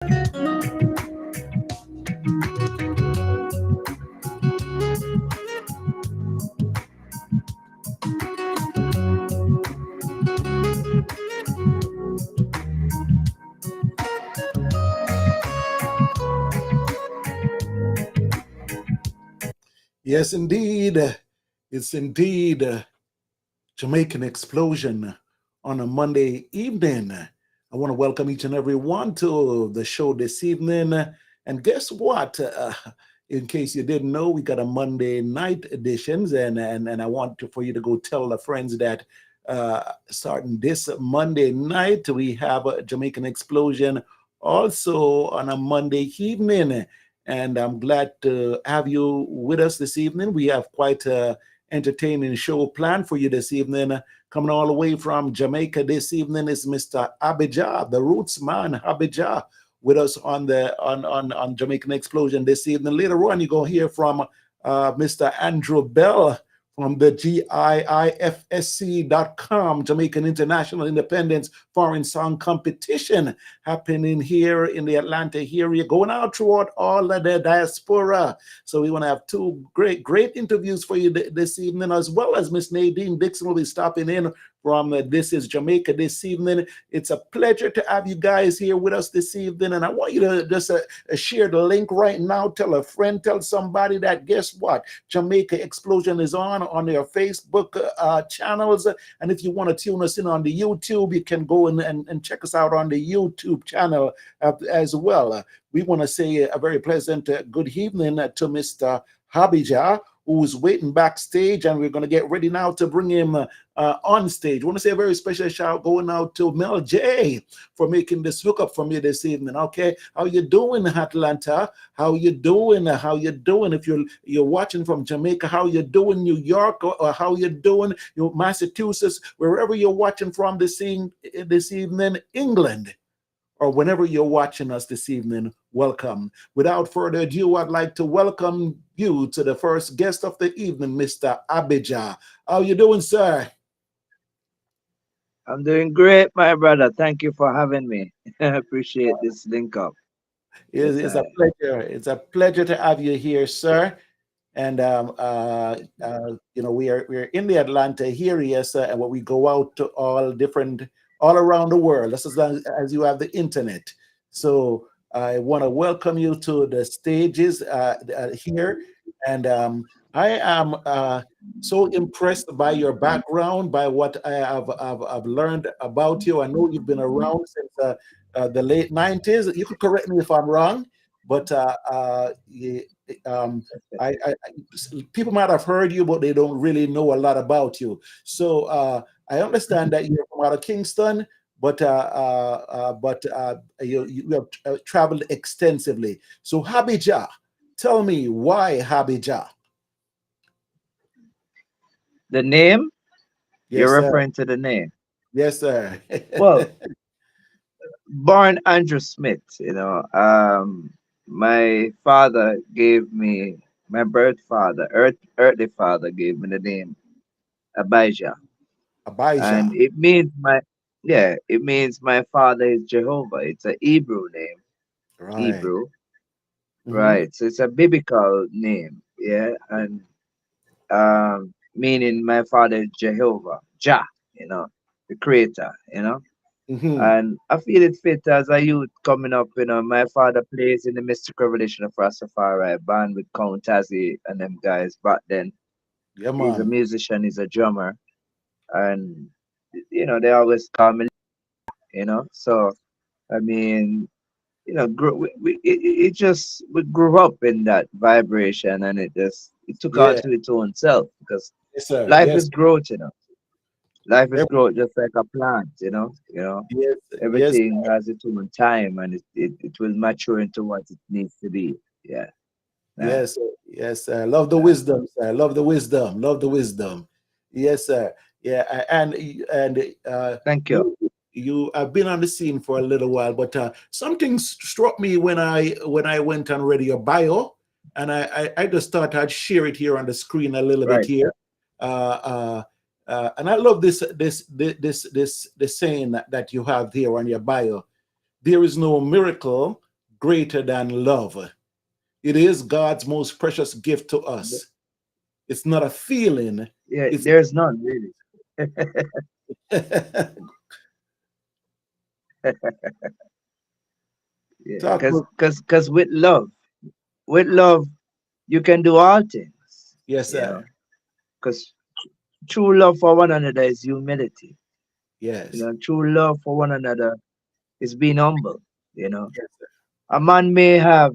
Yes, indeed. It's indeed Jamaican explosion on a Monday evening. I want to welcome each and every one to the show this evening. And guess what? In case you didn't know, we got a Monday night editions, and I want for you to go tell the friends that starting this Monday night, we have a Jamaican explosion also on a Monday evening. And I'm glad to have you with us this evening. We have quite a entertaining show planned for you this evening. Coming all the way from Jamaica this evening is Mr. Abijah, the roots man, Abijah, with us on the on Jamaican Explosion this evening. Later on, you're going to hear from Mr. Andrew Bell from the GIIFSC.com, Jamaican International Independence Foreign Song Competition, happening here in the Atlanta area, going out throughout all of the diaspora. So we want to have two great interviews for you this evening, as well as Miss Nadine Dixon will be stopping in from This is Jamaica this evening. It's a pleasure to have you guys here with us this evening, and I want you to just share the link right now. Tell a friend, tell somebody that, guess what, Jamaica Explosion is on their Facebook channels, and if you want to tune us in on the YouTube, you can go and check us out on the YouTube channel as well. We want to say a very pleasant good evening to Mr. Habija, who's waiting backstage, and we're going to get ready now to bring him on stage. I want to say a very special shout going out to Mel J for making this hookup for me this evening. Okay, how you doing, Atlanta? How you doing? How you doing? If you're watching from Jamaica, how you doing, New York, or how you doing, Massachusetts, wherever you're watching from this evening, England, or whenever you're watching us this evening, welcome. Without further ado, I'd like to welcome you to the first guest of the evening, Mr. Abijah. How you doing, sir? I'm doing great, my brother. Thank you for having me. I appreciate this link up. Yes, It's a I. pleasure. It's a pleasure to have you here, sir. And we're in the Atlanta area, sir, and when we go out to all around the world, just as long as you have the internet. So I want to welcome you to the stages here, and I am so impressed by your background, by what I've learned about you. I know you've been around since the late '90s. You could correct me if I'm wrong, but um, people might have heard you, but they don't really know a lot about you. So I understand that you're from out of Kingston, but you have traveled extensively. So Habija, tell me why Habija? The name, you're Yes, sir. referring to the name. Yes, sir. Well, born Andrew Smith, my father gave me, my birth father, earthly father gave me the name Abijah. Abijah. And it means my father is Jehovah. It's a Hebrew name, Right. Hebrew, Hmm. right? So it's a biblical name, yeah, and meaning my father is Jehovah, Jah, the creator, Hmm. And I feel it fit as a youth coming up, my father plays in the Mystic Revelation of Rastafari, band with Count Tazzy and them guys back then. Yeah, He's a man. musician, he's a drummer, and, they always call me, so, I mean, it just, we grew up in that vibration and it took on Yeah. to its own self because Yes, sir. life Yes. is growth. Life is Yep. growth just like a plant. Yes. Yes. Everything has its own time and it will mature into what it needs to be. Yeah. Yeah. Yes, sir. Yes, sir. Love the wisdom, sir. Love the wisdom. Love the wisdom. Yes, sir. Yeah, and Thank you. you have been on the scene for a little while, but something struck me when I went and read your bio, and I just thought I'd share it here on the screen a little bit Right. here. And I love this saying that you have here on your bio. There is no miracle greater than love. It is God's most precious gift to us. It's not a feeling. Yeah, It's there's none really. Yeah, talk because about. because with love, you can do all things. Yes, You sir. know, because true love for one another is humility. You Yes. know, true love for one another is being humble. You know, Yes, sir. a man may have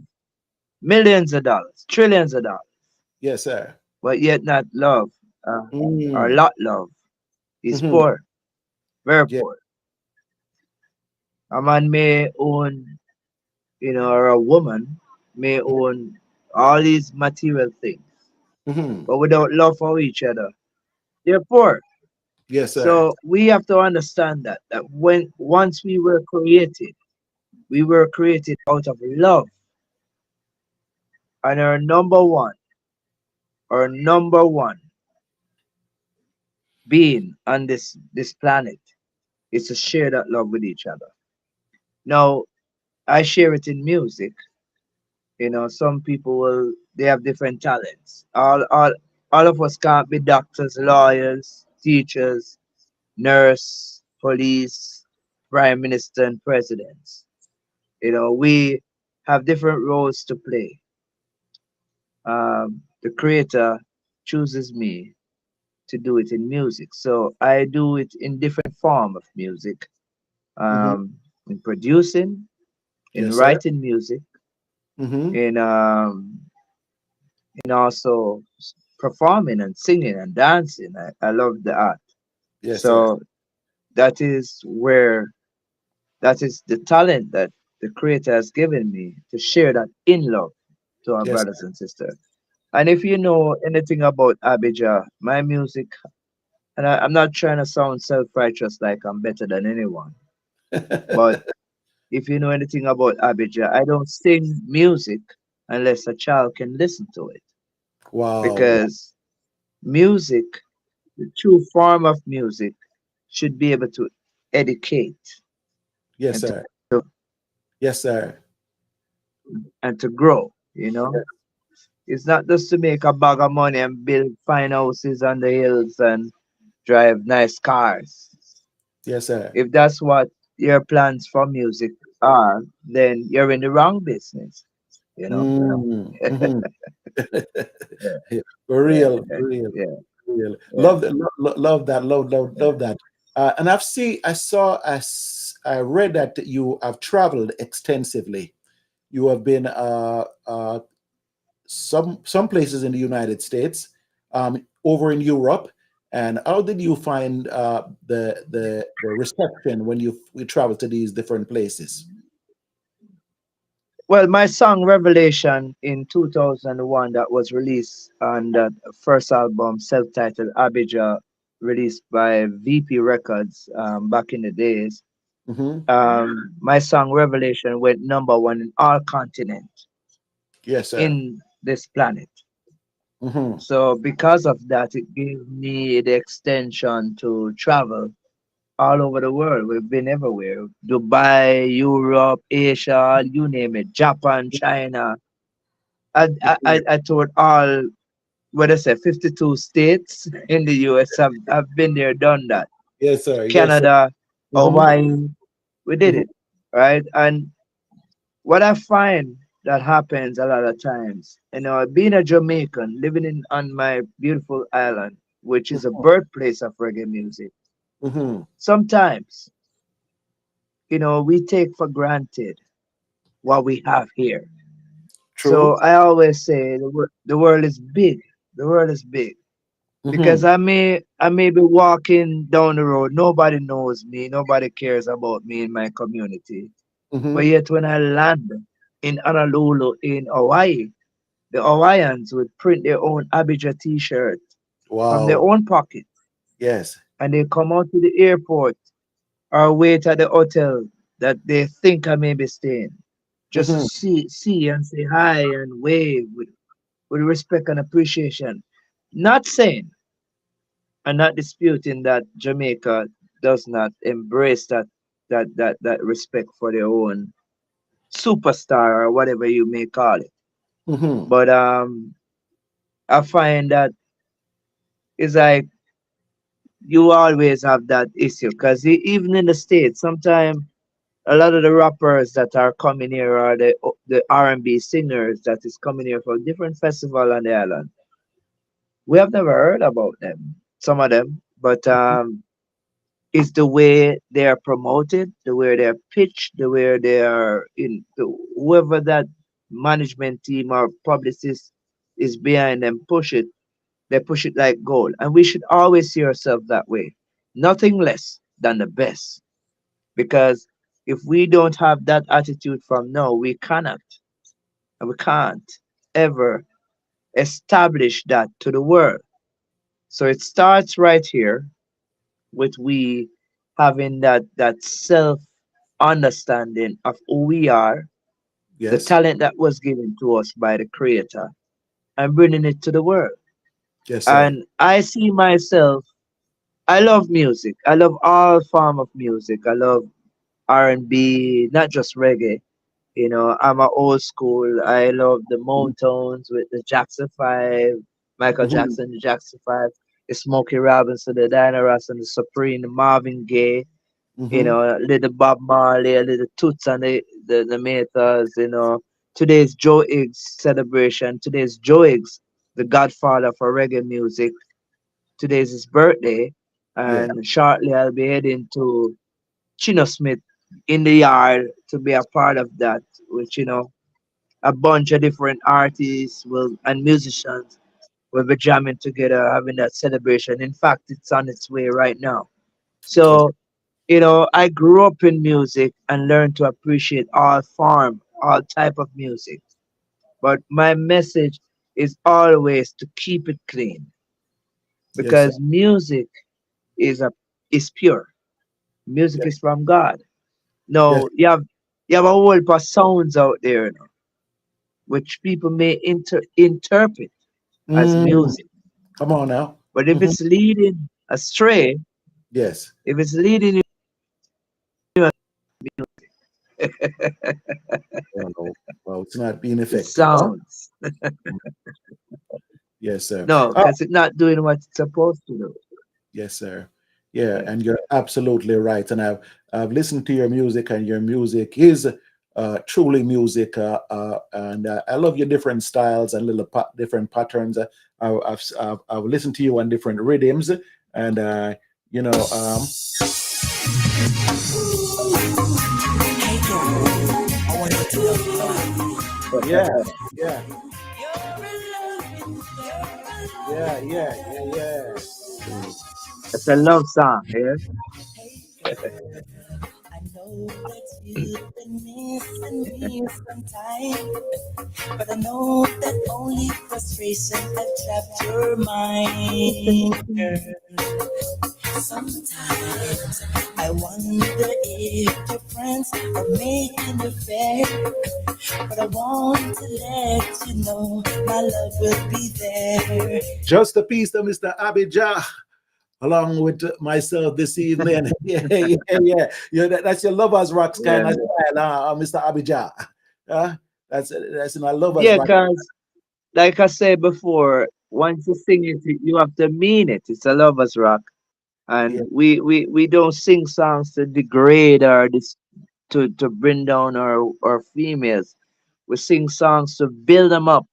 millions of dollars, trillions of dollars, Yes, sir. but yet not love or Mm. lot love. He's Hmm. poor, very Yeah. poor. A man may own, or a woman may own all these material things, Hmm. but without love for each other, they're poor. Yes, sir. So we have to understand that when once we were created out of love, and our number one being on this planet is to share that love with each other. Now, I share it in music. Some people they have different talents. All of us can't be doctors, lawyers, teachers, nurse, police, prime minister, and presidents. We have different roles to play. The creator chooses me to do it in music, so I do it in different form of music, Hmm. in producing, in Yes, sir. writing music, Hmm. in also performing and singing and dancing. I love the art. Yes, sir. So that is where that is the talent that the creator has given me to share that in love to our Yes, brothers and sisters. And if you know anything about Abijah, my music, and I'm not trying to sound self-righteous like I'm better than anyone, but sir. if you know anything about Abijah, I don't sing music unless a child can listen to it, Wow. because music, the true form of music, should be able to educate Yes, and to sir. Yes, sir. and to grow. It's not just to make a bag of money and build fine houses on the hills and drive nice cars. Yes, sir. If that's what your plans for music are, then you're in the wrong business. You know. Mm. Hmm. Yeah, For yeah, real, yeah, for real, yeah, for real. yeah, Love that, love that, love that. And I read that you have traveled extensively. You have been some places in the United States, over in Europe. And how did you find the reception when you travel to these different places? Well, my song Revelation in 2001, that was released on that first album, self-titled Abijah, released by VP Records back in the days. Hmm. My song Revelation went number one in all continents Yes, sir. in this planet. Hmm. So because of that, it gave me the extension to travel all over the world. We've been everywhere: Dubai, Europe, Asia, you name it, Japan, China. I toured all, what I say, 52 states in the US. I've been there, done that. Yes, sir. Yes, sir. Canada, Hmm. Hawaii, we did Hmm. it, right? And what I find that happens a lot of times, being a Jamaican, living on my beautiful island, which is a birthplace of reggae music, Hmm. sometimes, we take for granted what we have here. So True. I always say the world is big. The world is big. Hmm. Because I may be walking down the road, nobody knows me, nobody cares about me in my community. But Hmm. yet when I land in Honolulu in Hawaii, the Hawaiians would print their own Abijah t-shirt from their Wow. own pocket, Yes. and they come out to the airport or wait at the hotel that they think I may be staying, just to Hmm. see and say hi and wave with respect and appreciation. Not saying and not disputing that Jamaica does not embrace that respect for their own superstar or whatever you may call it. Mm-hmm. But I find that it's like you always have that issue because even in the States, sometimes a lot of the rappers that are coming here are the R&B singers that is coming here for different festival on the island. We have never heard about them, some of them, but it's the way they are promoted, the way they are pitched, the way they are whoever that management team or publicist is behind them push it, they push it like gold. And we should always see ourselves that way. Nothing less than the best. Because if we don't have that attitude from now, we cannot and we can't ever establish that to the world. So it starts right here with we having that self understanding of who we are, the Yes. talent that was given to us by the creator, and bringing it to the world. Yes, sir. And I see myself, I love music. I love all form of music. I love R&B, not just reggae. You know, I'm a old school. I love the Motones with the Jackson 5, Michael Mm-hmm. Jackson, the Jackson 5, the Smokey Robinson, the Diana Ross and the Supreme, the Marvin Gaye, you Mm-hmm. know, a little Bob Marley, a little Toots and the Mathers, you know. Today's Joe Higgs celebration. Today's Joe Higgs, the godfather for reggae music. Today's his birthday. Yeah. And shortly I'll be heading to Chino Smith in the yard to be a part of that, which, you know, a bunch of different artists will and musicians will be jamming together, having that celebration. In fact, it's on its way right now. Okay. So, you know, I grew up in music and learned to appreciate all form, all type of music. But my message is always to keep it clean Yes, sir. because music is a is pure. Music Yes. is from God. Yes. No, you have a whole heap of sounds out there, you know, which people may interpret as Mm. music. Come on now. But if Mm-hmm. it's leading astray, Yes. if it's leading you Oh, no. Well, it's not being the effective, huh? sounds, Yes, sir. no, Oh, because it's not doing what it's supposed to do. yes, sir. Yeah, Yeah. and you're absolutely right. And I've listened to your music, and your music is truly music. And I love your different styles and little different patterns. I've listened to you on different rhythms, and you know, Hey girl, I want you to know you yeah, yeah, yeah, yeah, yeah. It's a love song, yeah. Hey girl, I know that you've been missing me sometime, but I know that only frustration has trapped your mind, girl. Sometimes I wonder if your friends are making you fair, but I want to let you know my love will be there. Just a piece of Mr. Abijah, along with myself this evening. Yeah, yeah, yeah. Yeah, that's your lovers rocks kind Yeah. of style, Mr. Abijah. Uh, that's in our lovers Yeah, rock. because like I said before, once you sing it, you have to mean it. It's a lover's rock. And Yeah, we don't sing songs to degrade or to bring down our females. We sing songs to build them up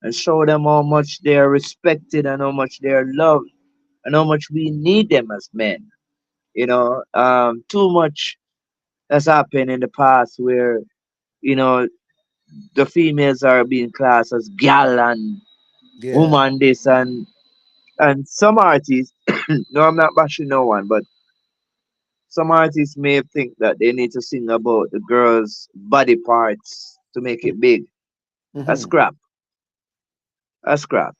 and show them how much they are respected and how much they are loved and how much we need them as men. You know, too much has happened in the past where, you know, the females are being classed as gal and yeah, woman this and some artists, no, I'm not bashing no one, but some artists may think that they need to sing about the girl's body parts to make it big. That's hmm, crap. That's crap.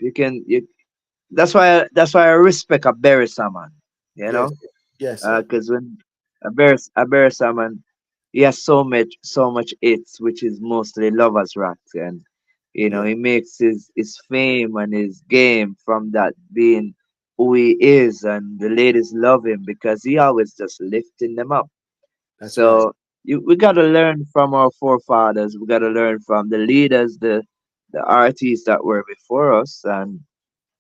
That's why I respect a Barry Salmon, you yes, know, yes, sir. because when a Barry Salmon, he has so much hits, which is mostly lovers rock, and you know Yeah, he makes his fame and his game from that being who he is, and the ladies love him because he always just lifting them up. that's right. So we got to learn from our forefathers. We got to learn from the leaders, the artists that were before us, and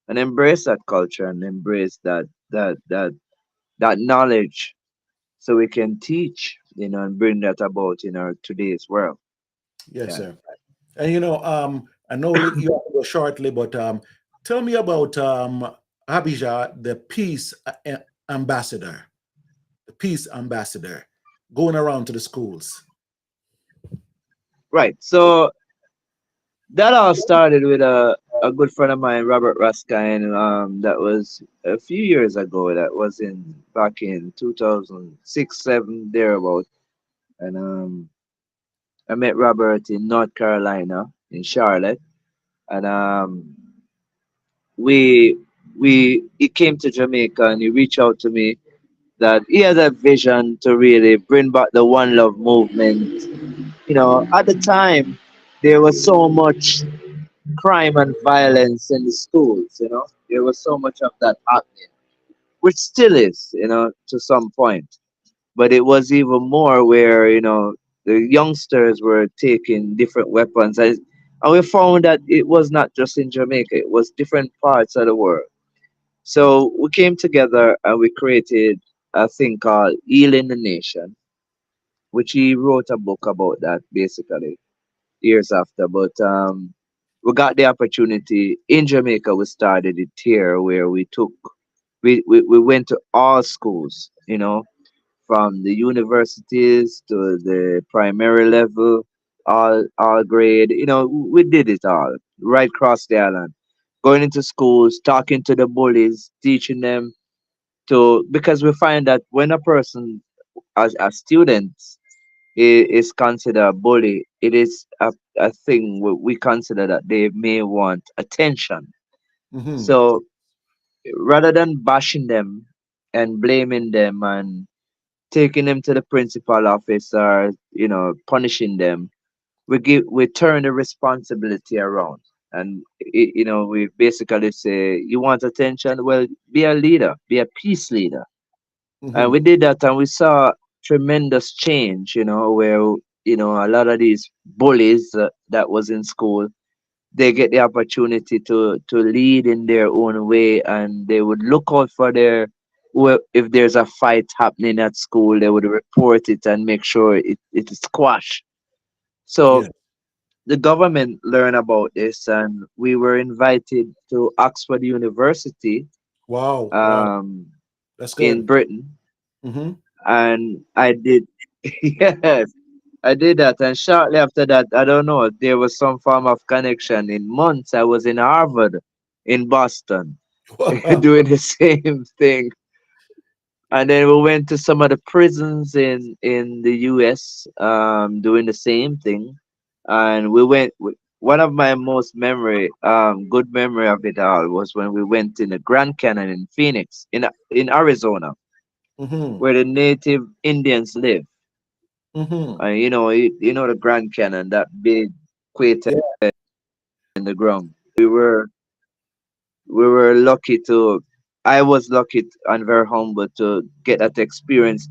embrace that culture and embrace that knowledge, so we can teach, and bring that about in our today's world. Yes, Yeah. sir. And I know you have to go shortly, but tell me about Abijah, the ambassador, the peace ambassador, going around to the schools. Right. So that all started with a good friend of mine, Robert Raskine. That was a few years ago. That was in back in 2006, seven thereabout. And I met Robert in North Carolina, in Charlotte, and we he came to Jamaica and he reached out to me that he had a vision to really bring back the One Love movement. At the time, there was so much crime and violence in the schools. There was so much of that happening, which still is, to some point. But it was even more where, the youngsters were taking different weapons. And we found that it was not just in Jamaica, it was different parts of the world. So we came together and we created a thing called Healing the Nation, which he wrote a book about that basically years after. But we got the opportunity in Jamaica. We started it here where we went to all schools, from the universities to the primary level, all grade. We did it all right across the island, going into schools, talking to the bullies, teaching them to, because we find that when a person, as a student, is considered a bully, it is a thing we consider that they may want attention. Hmm. So rather than bashing them and blaming them and taking them to the principal office, or punishing them, we turn the responsibility around. And we basically say, you want attention, well, be a leader, be a peace leader. And we Hmm. did that and we saw tremendous change, where a lot of these bullies that was in school, they get the opportunity to lead in their own way, and they would look out for if there's a fight happening at school, they would report it and make sure it is squashed. So Yeah. the government learned about this, and we were invited to Oxford University, Wow. Wow. um, That's in good. Britain, Hmm. and I did. Yes, I did that, and shortly after that, I don't know, there was some form of connection. In months, I was in Harvard, in Boston, Wow. doing the same thing. And then we went to some of the prisons in the U.S., doing the same thing. And one of my most good memory of it all was when we went in the Grand Canyon in Phoenix, in Arizona, Hmm. where the native Indians live. Hmm. The Grand Canyon, that big crater Yeah. in the ground. We were lucky to. I was lucky and very humble to get that experience,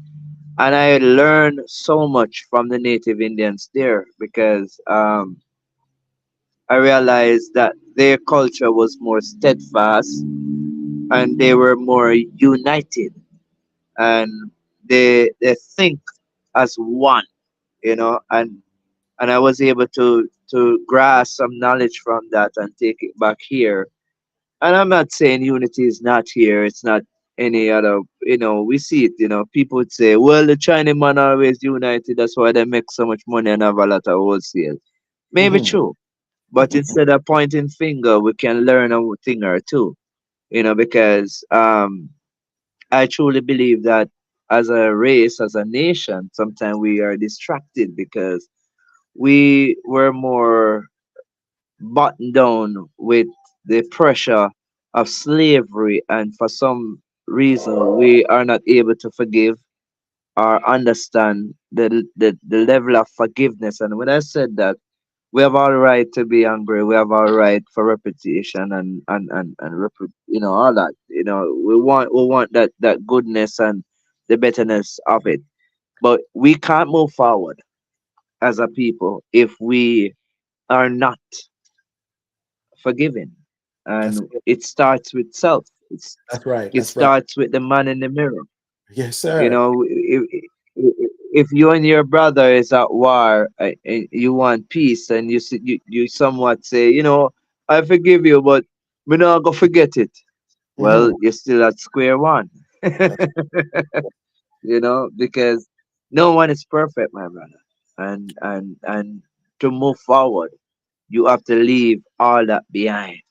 and I learned so much from the native Indians there, because I realized that their culture was more steadfast and they were more united, and they think as one, and I was able to grasp some knowledge from that and take it back here. And I'm not saying unity is not here. It's not any other. We see it. People would say, "Well, the Chinese man always united. That's why they make so much money and have a lot of wholesale." Maybe Hmm. true, but instead of pointing finger, we can learn a thing or two. Because I truly believe that as a race, as a nation, sometimes we are distracted because we were more buttoned down with the pressure of slavery, and for some reason we are not able to forgive or understand the level of forgiveness. And when I said that, we have all right to be angry, we have all right for repetition and all that. We want that goodness and the betterness of it. But we can't move forward as a people if we are not forgiving. That's And it starts with self. that's right. It That's right. starts with the man in the mirror. Yes, You sir. know, if you and your brother is at war and you want peace, and you somewhat say, I forgive you, but we're not gonna forget it. Well, Hmm. you're still at square one. That's Because no one is perfect, my brother. And to move forward, you have to leave all that behind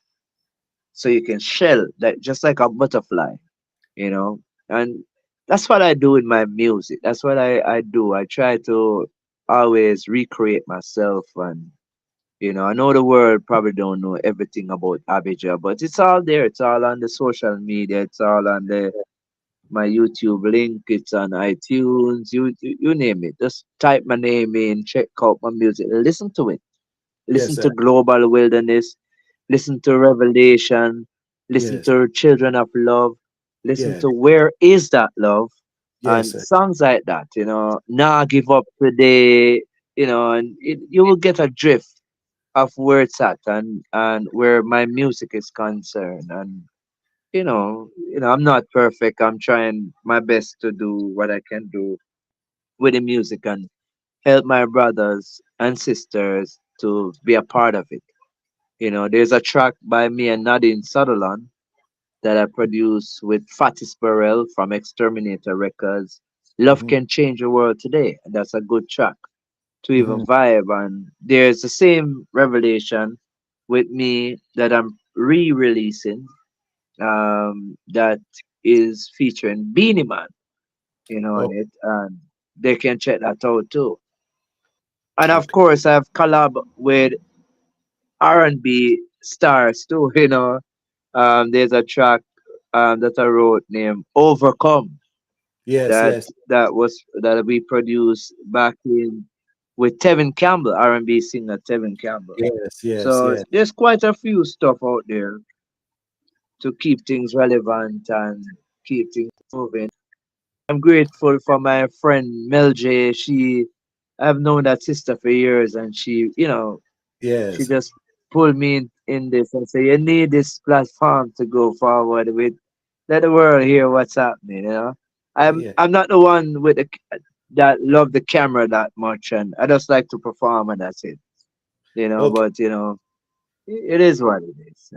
so you can shell that just like a butterfly, you know. And that's what I do with my music. That's what I do. I try to always recreate myself. And I know the world probably don't know everything about Abijah, but it's all there. It's all on the social media. It's all on the my YouTube link. It's on iTunes. You name it. Just type my name in, check out my music, listen to it. yes, Listen sir. to Global Wilderness. Listen to Revelation. Listen Yes, to Children of Love. Listen yes, to Where Is That Love? yes, And sir. songs like that, Nah Give Up Today, and you will get a drift of where it's at, and where my music is concerned. And I'm not perfect. I'm trying my best to do what I can do with the music and help my brothers and sisters to be a part of it. There's a track by me and Nadine Sutherland that I produced with Fatty Sparrell from Exterminator Records. Love Hmm. Can Change the World Today. And that's a good track to even Hmm. vibe. And there's the same revelation with me that I'm re-releasing, that is featuring Beanie Man, on Oh, it. And they can check that out too. And of okay. course, I've collab with R&B stars too. There's a track that I wrote named "Overcome" Yes, that yes, that we produced back in with Tevin Campbell, R&B singer Tevin Campbell. yes, yes, So yes, there's quite a few stuff out there to keep things relevant and keep things moving. I'm grateful for my friend Mel J. I've known that sister for years, and she yes. just pulled me in this and say, you need this platform to go forward with. Let the world hear what's happening. I'm Yeah. I'm not the one with that love the camera that much, and I just like to perform, and that's it. Okay. But it is what it is.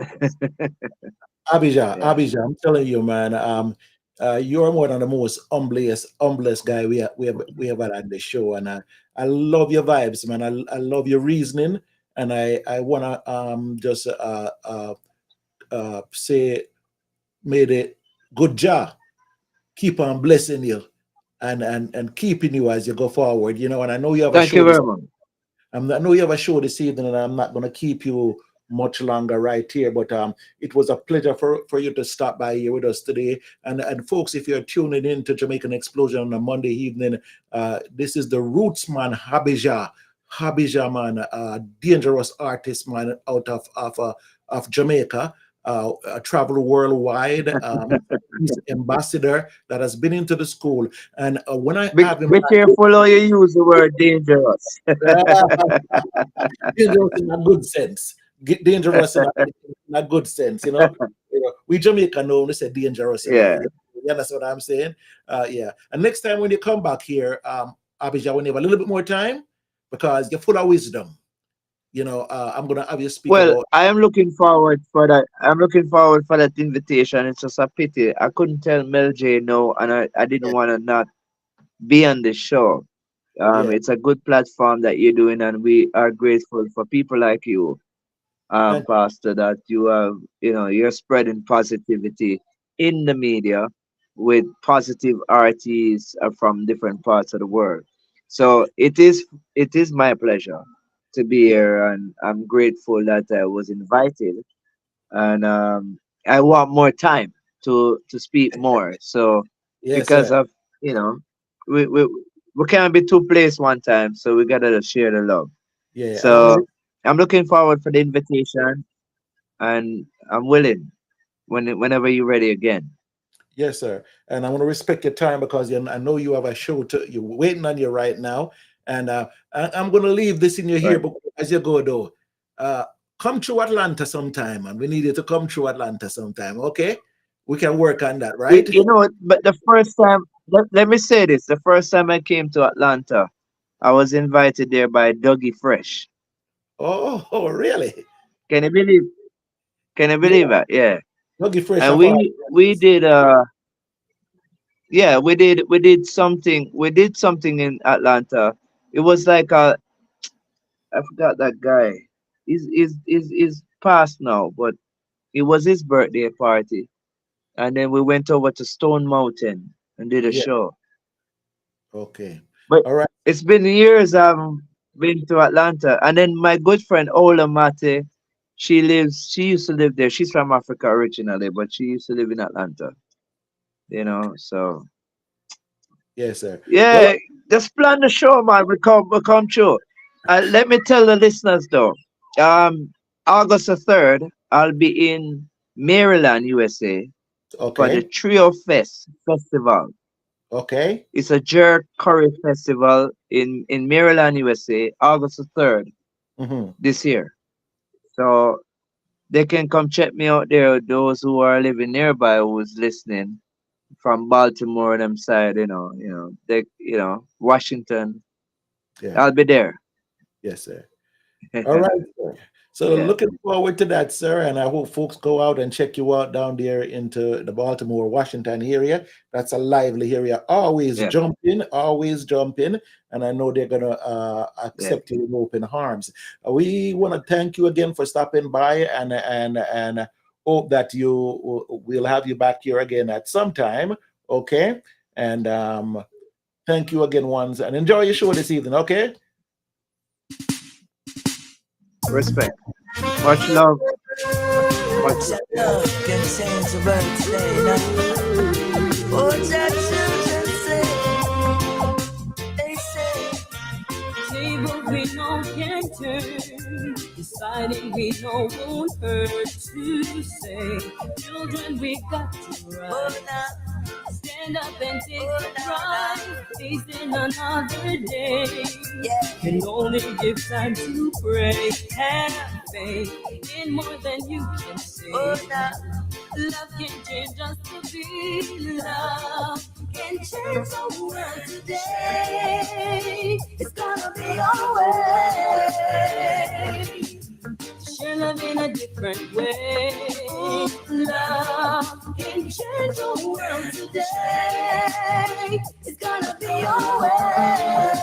Abijah, Yeah. Abijah, I'm telling you, man, you're one of the most humblest guy we have had on the show, and I love your vibes, man. I love your reasoning, and I wanna just say, may the good job keep on blessing you and keeping you as you go forward, and I know you have a Thank show you this very much. I know you have a show this evening, and I'm not going to keep you much longer right here. But it was a pleasure for you to stop by here with us today. And folks, if you're tuning in to Jamaican Explosion on a Monday evening, this is the Roots man Habija. Habija man, dangerous artist man out of Jamaica. Travel worldwide, peace ambassador that has been into the school. And when I have him Be careful how you use the word dangerous. on, dangerous in a good sense. Dangerous in a good sense, We Jamaican know when they say dangerous, Yeah. you understand what I'm saying? Yeah. And next time when you come back here, Abijah, when you have a little bit more time, because you're full of wisdom, I'm gonna have you speak Well, about. I am looking forward for that. I'm looking forward for that invitation. It's just a pity I couldn't tell Mel J no, and I didn't Yeah, want to not be on the show. yeah, It's a good platform that you're doing, and we are grateful for people like you, thank Pastor, that you're spreading positivity in the media with positive artists from different parts of the world. So it is my pleasure to be yeah, here, and I'm grateful that I was invited, and I want more time to speak more. So yes, because sir. of you know, we we we can't be two places one time, so we gotta share the love. Yeah, and So I'm looking forward for the invitation, and I'm willing whenever you're ready again. Yes, sir. And I want to respect your time because I know you have a show to you're waiting on you right now. And I'm going to leave this in your Right. here but as you go though. Uh, come through Atlanta sometime, and we need you to come through Atlanta sometime. Okay, we can work on that, right? You know, but the first time, let me say this: the first time I came to Atlanta, I was invited there by Dougie Fresh. Oh, really? Can you believe? Can you Yeah. believe that? Yeah. Yogi Fresh And of all. we did yeah, we did something in Atlanta. It was like I forgot that guy. He's passed now, but it was his birthday party. And then we went over to Stone Mountain and did a Yeah. show. Okay. But All right. it's been years I've been to Atlanta. And then my good friend Ola Mate, she used to live there. She's from Africa originally, but she used to live in Atlanta, Okay. so Yes, sir. Well, yeah, just plan the show, man. We come true. Let me tell the listeners though. Um, August the 3rd, I'll be in Maryland, USA, for the okay. Trio Fest Festival. Okay. It's a jerk curry festival in Maryland, USA, August the 3rd Mm-hmm. this year. So they can come check me out there. Those who are living nearby, who's listening from Baltimore and them side, Washington. Yeah. I'll be there. Yes, sir. All right, sir. So Yeah, looking forward to that, sir. And I hope folks go out and check you out down there into the Baltimore, Washington area. That's a lively area. Always yeah, jump in, always jump in. And I know they're gonna yeah. accept you with open arms. We want to thank you again for stopping by, and hope that we'll have you back here again at some time. Okay. And thank you again once, and enjoy your show this evening. Okay. Respect. Much love. Much Your love. Yeah. love can change the world today. Now, oh, that children say, they say, Table we know can turn, deciding we know won't hurt to say. Children, we got to oh, rise. now, Stand up and take oh, the now, prize. Facing another day. yeah, Can only give time to pray. Have faith in more than you can say. oh, now, Love can change us to be love. Can change the world today. It's gonna be always. Share love in a different way. Love can change the world today. It's gonna be always.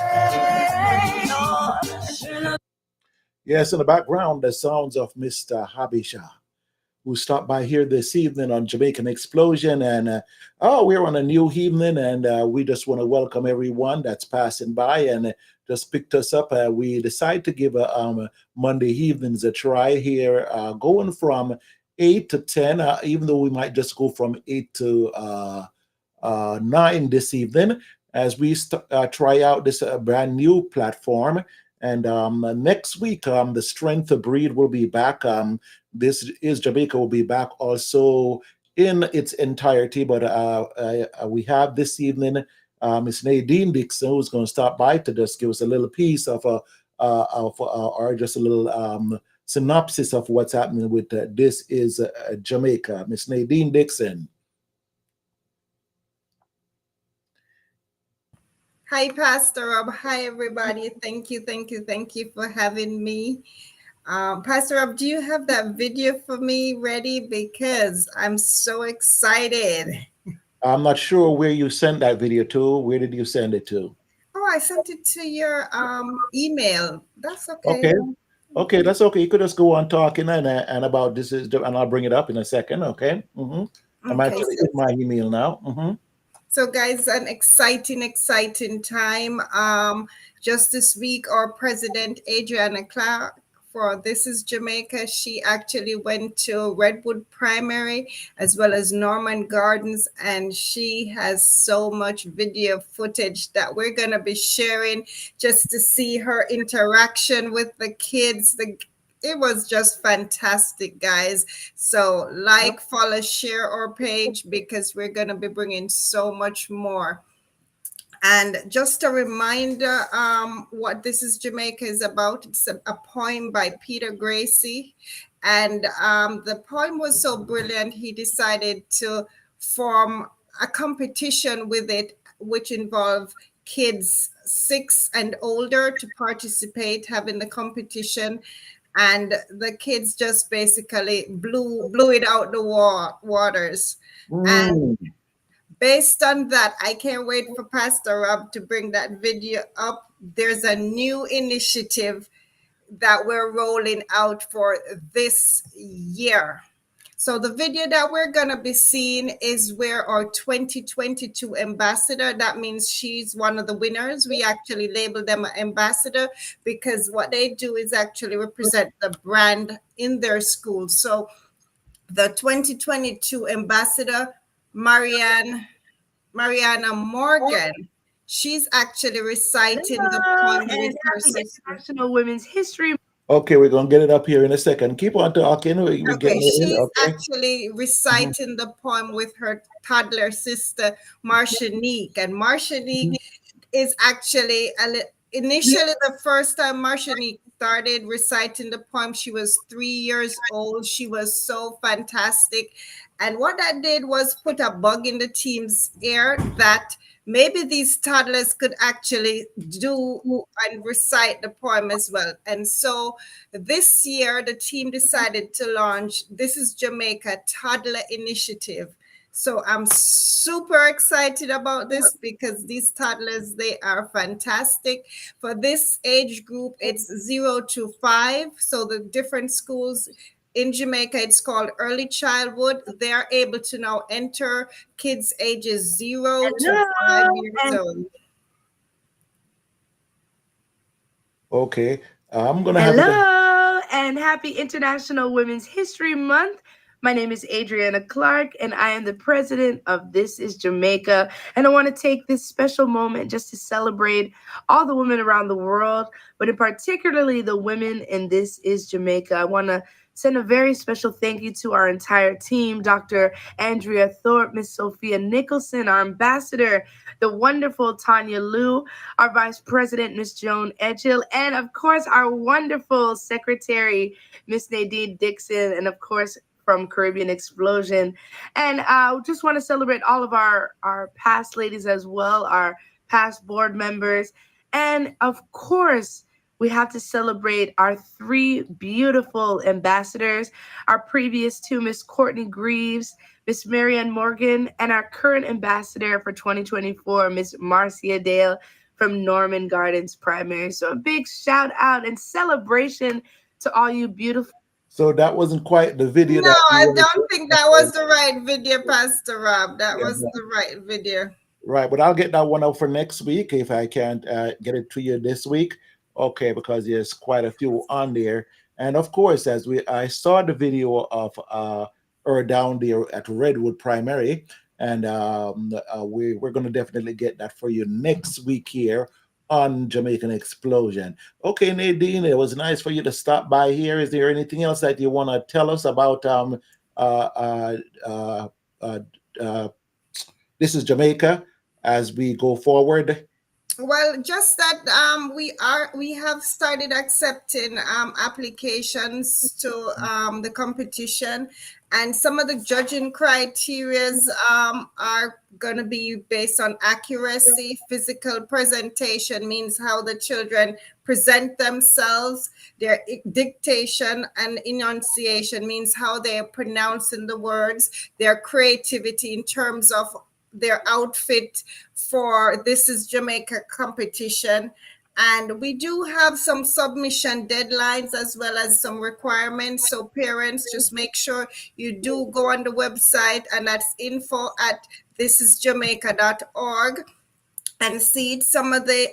Share love. Yes, in the background, the sounds of Mr. Habisha, who stopped by here this evening on Jamaican Explosion. And we're on a new evening, and we just want to welcome everyone that's passing by and just picked us up. We decided to give Monday evenings a try here, going from 8 to 10, even though we might just go from 8 to 9 this evening as we try out this brand new platform. And next week, the Strength of Breed will be back. This is Jamaica will be back also in its entirety. But we have this evening Miss Nadine Dixon, who's going to stop by to just give us a little piece of or just a little synopsis of what's happening with This is Jamaica. Miss Nadine Dixon. Hi, Pastor Rob. Hi, everybody. Thank you for having me. Pastor Rob, do you have that video for me ready? Because I'm so excited. I'm not sure where you sent that video to. Where did you send it to? Oh, I sent it to your email. That's okay. Okay. Okay, that's okay. You could just go on talking and about this is, and I'll bring it up in a second. Okay. I'm Okay, actually in my email now. so guys, an exciting time. Just this week, our president Adriana Clark for This is Jamaica, she actually went to Redwood Primary as well as Norman Gardens, and she has so much video footage that we're gonna be sharing just to see her interaction with the kids. it was just fantastic, guys. So like, follow, share our page because we're gonna be bringing so much more. And just a reminder, what This is Jamaica is about. It's a poem by Peter Gracie. And the poem was so brilliant, he decided to form a competition with it, which involved kids 6 and older to participate, having the competition. And the kids just basically blew it out the waters. And Mm. based on that, I can't wait for Pastor Rob to bring that video up. There's a new initiative that we're rolling out for this year. So the video that we're going to be seeing is where our 2022 ambassador, that means she's one of the winners. We actually label them an ambassador because what they do is actually represent the brand in their school. So the 2022 ambassador, Mariana Morgan, she's actually reciting the Hello, poem with and her happy sister. International Women's History. Okay, we're gonna get it up here in a second. Keep on talking. We're Okay, getting it in. she's Okay. actually Mhm. reciting the poem with her toddler sister, Marshanique. And Marshanique is actually initially the first time Marshanique started reciting the poem, she was 3 years old. She was so fantastic. And what that did was put a bug in the team's ear that maybe these toddlers could actually do and recite the poem as well. And so this year, the team decided to launch This is Jamaica Toddler Initiative. So I'm super excited about this because these toddlers, they are fantastic. For this age group, it's 0 to 5. So the different schools in Jamaica, it's called early childhood. They are able to now enter kids ages 0 to 5 Hello, years and old. Okay. I'm gonna have it. hello, and happy International Women's History Month. My name is Adriana Clark, and I am the president of This is Jamaica. And I want to take this special moment just to celebrate all the women around the world, but in particularly the women in This is Jamaica. I want to send a very special thank you to our entire team, Dr. Andrea Thorpe, Miss Sophia Nicholson, our ambassador, the wonderful Tanya Liu, our Vice President, Miss Joan Edgell, and of course, our wonderful Secretary, Miss Nadine Dixon, and of course, from Caribbean Explosion. And I just want to celebrate all of our past ladies as well, our past board members. And of course, we have to celebrate our 3 beautiful ambassadors, our previous 2, Miss Courtney Greaves, Miss Marianne Morgan, and our current ambassador for 2024, Miss Marcia Dale from Norman Gardens Primary. So a big shout out and celebration to all you beautiful. So that wasn't quite the video No, that you I were. don't think that was the right video, Pastor Rob. That Yeah, was the right video. right, but I'll get that one out for next week if I can't get it to you this week. Okay, because there's quite a few on there, and of course, I saw the video of her down there at Redwood Primary, and we're going to definitely get that for you next week here on Jamaican Explosion. Okay, Nadine, it was nice for you to stop by here. Is there anything else that you want to tell us about uh, uh, uh, uh, uh, This is Jamaica as we go forward? Well, just that we have started accepting applications to the competition, and some of the judging criterias are going to be based on accuracy. Physical presentation means how the children present themselves. Their dictation and enunciation means how they are pronouncing the words. Their creativity in terms of their outfit for This is Jamaica competition. And we do have some submission deadlines as well as some requirements. So parents, just make sure you do go on the website, and that's info@thisisjamaica.org, and see some of the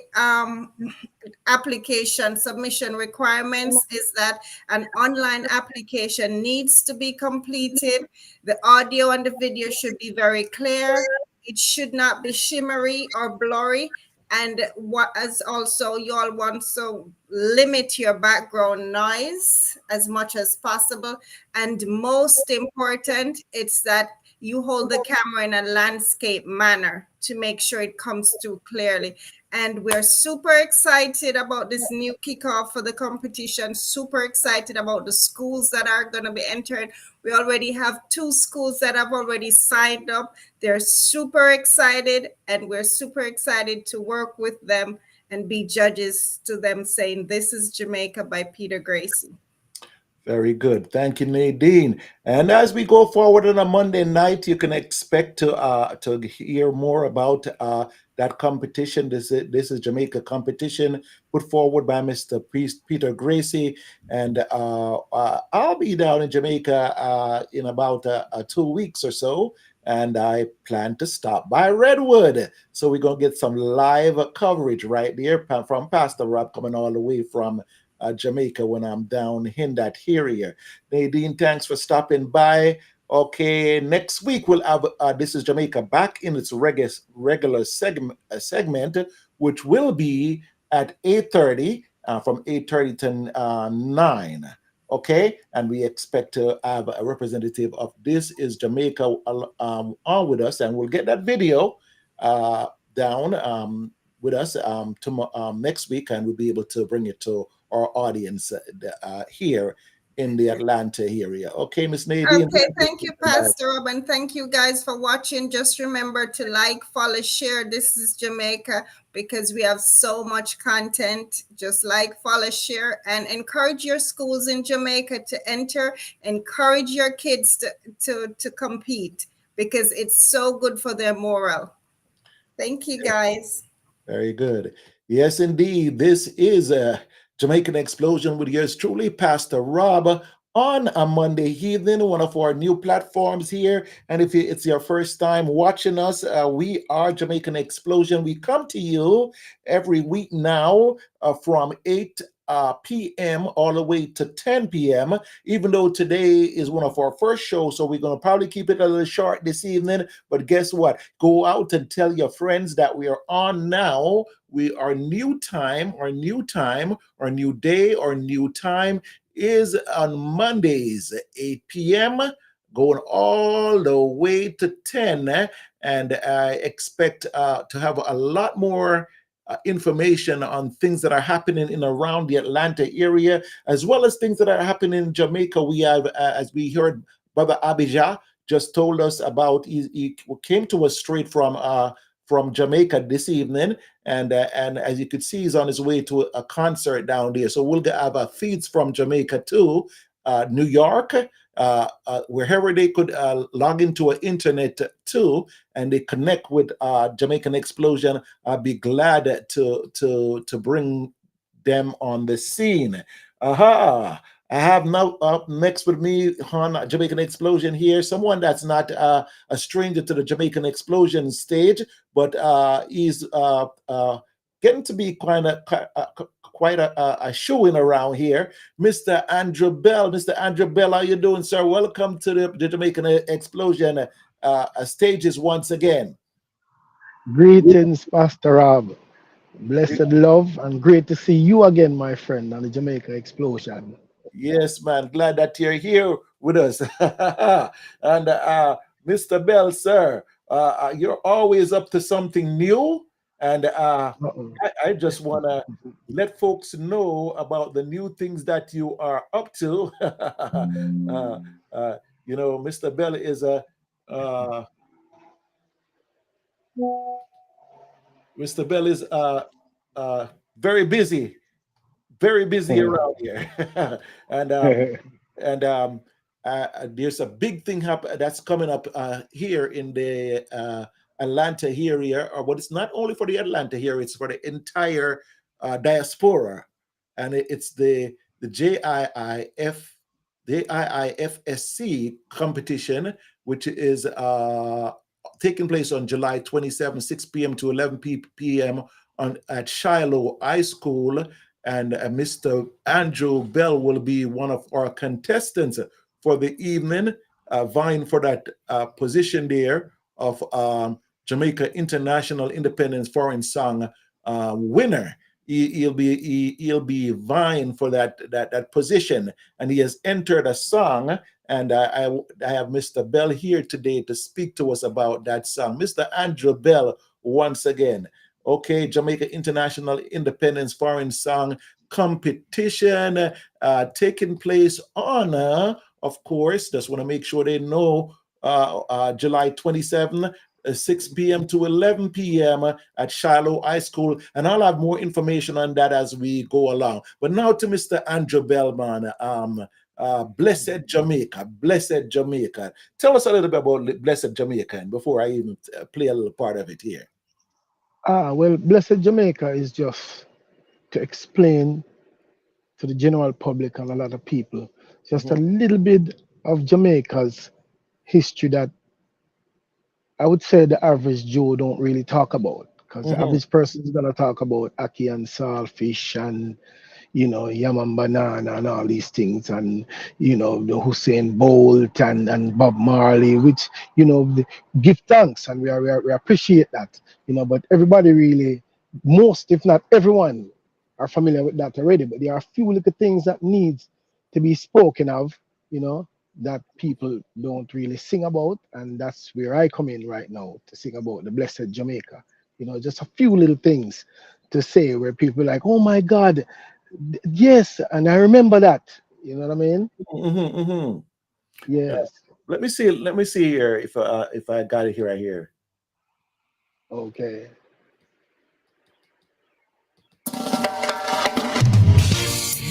application submission requirements is that an online application needs to be completed. The audio and the video should be very clear. It should not be shimmery or blurry. And what as also you all want to limit your background noise as much as possible. And most important, it's that you hold the camera in a landscape manner to make sure it comes through clearly. And we're super excited about this new kickoff for the competition, super excited about the schools that are going to be entered. We already have 2 schools that have already signed up. They're super excited, and we're super excited to work with them and be judges to them, saying, "This is Jamaica" by Peter Gracie. Very good. Thank you, Nadine. And as we go forward on a Monday night, you can expect to hear more about that competition. This is Jamaica competition put forward by Mr. Peter Gracie, and I'll be down in Jamaica in about 2 weeks or so. And I plan to stop by Redwood. So we're going to get some live coverage right there from Pastor Rob coming all the way from Jamaica when I'm down in that area. Nadine, thanks for stopping by. Okay, next week we'll have This is Jamaica back in its regular segment, which will be at 8:30, from 8:30 to 9. Okay, and we expect to have a representative of This is Jamaica on with us, and we'll get that video down with us next week, and we'll be able to bring it to our audience here in the Atlanta area. Okay, Miss Nadine. Okay, thank you, Pastor Rob, and thank you guys for watching. Just remember to like, follow, share. This is Jamaica, because we have so much content. Just like, follow, share, and encourage your schools in Jamaica to enter. Encourage your kids to compete, because it's so good for their morale. Thank you, guys. Very good. Yes, indeed. This is a Jamaican Explosion with yours truly, Pastor Rob, on a Monday evening, one of our new platforms here. And if it's your first time watching us, we are Jamaican Explosion. We come to you every week now from 8 p.m. all the way to 10 p.m., even though today is one of our first shows, so we're going to probably keep it a little short this evening. But guess what? Go out and tell your friends that we are on now. We are new time, or new day, or new time is on Mondays, 8 p.m., going all the way to 10. And I expect to have a lot more information on things that are happening in around the Atlanta area, as well as things that are happening in Jamaica. We have, as we heard, Brother Abijah just told us about. He came to us straight from Jamaica this evening, and as you could see, he's on his way to a concert down there. So we'll have feeds from Jamaica too, New York, wherever they could log into an internet too, and they connect with Jamaican Explosion. I'll be glad to bring them on the scene. Aha! I have now up next with me on Jamaican Explosion here, someone that's not a stranger to the Jamaican Explosion stage, but he's getting to be quite a shoe-in around here, Mr. Andrew Bell. Mr. Andrew Bell, how you doing, sir? Welcome to the Jamaican Explosion stages once again. Greetings, Pastor Rob. Blessed love, and great to see you again, my friend, on the Jamaica Explosion. Yes, man. Glad that you're here with us. And Mr. Bell, sir, you're always up to something new. And I just want to let folks know about the new things that you are up to. Mr. Bell is Mr. Bell is very busy around here. And there's a big thing that's coming up here in the Atlanta area, but it's not only for the Atlanta here; it's for the entire diaspora, and it's the JIIFSC competition, which is taking place on July 27, 6 p.m. to 11 p.m. at Shiloh High School. And Mr. Andrew Bell will be one of our contestants for the evening, vying for that position there of Jamaica International Independence Foreign Song winner. He'll be vying for that position, and he has entered a song. And I have Mr. Bell here today to speak to us about that song. Mr. Andrew Bell, once again. Okay, Jamaica International Independence Foreign Song Competition taking place on, of course, just want to make sure they know, July 27th, 6 p.m. to 11 p.m. At Shiloh High School. And I'll have more information on that as we go along. But now to Mr. Andrew Bellman. Blessed Jamaica, Blessed Jamaica. Tell us a little bit about Blessed Jamaica before I even play a little part of it here. Well, Blessed Jamaica is just to explain to the general public and a lot of people just a Mhm, little bit of Jamaica's history that I would say the average Joe don't really talk about. Because the mhm, average person is gonna talk about ackee and saltfish and yam and banana and all these things, and the Hussein Bolt and Bob Marley, which give thanks, and we appreciate that, but everybody really, most if not everyone, are familiar with that already. But there are a few little things that needs to be spoken of, you know, that people don't really sing about, and that's where I come in right now to sing about the blessed Jamaica. Just a few little things to say where people are like, oh my God, yes, and I remember that. You know what I mean? mhm, mhm. Uh, Yes. let me see. Let me see here if I got it here. Right here. Okay.